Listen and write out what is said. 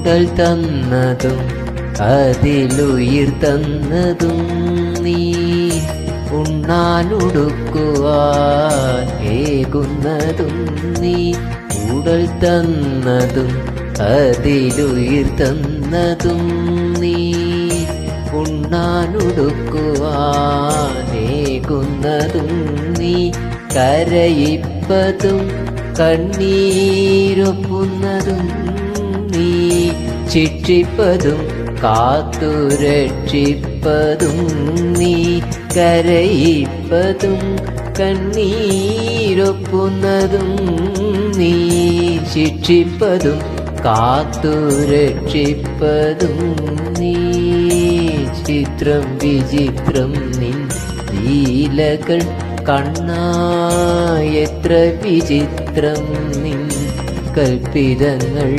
ഉടൽ തന്നതും അതിലുയിർ തന്നതും നീ, ഉണ്ണാനുടുക്കുവാൻ ഏകുന്നതും നീ. ഉടൽ തന്നതും അതിലുയിർ തന്നതും നീ, ഉണ്ണാനുടുക്കുവാൻ ഏകുന്നതും നീ. കരയിപ്പതും കണ്ണീരൊപ്പുന്നതും നീ, ശിക്ഷിപ്പതും കാത്തുരക്ഷിപ്പതും നീ. കരയിപ്പതും കണ്ണീരൊപ്പുന്നതും നീ, ശിക്ഷിപ്പതും കാത്തുരക്ഷിപ്പതും നീ. ചിത്രം വിചിത്രം നിൻ ലീലകൾ കണ്ണാ, എത്ര വിചിത്രം നിൻ കൽപ്പിതങ്ങൾ.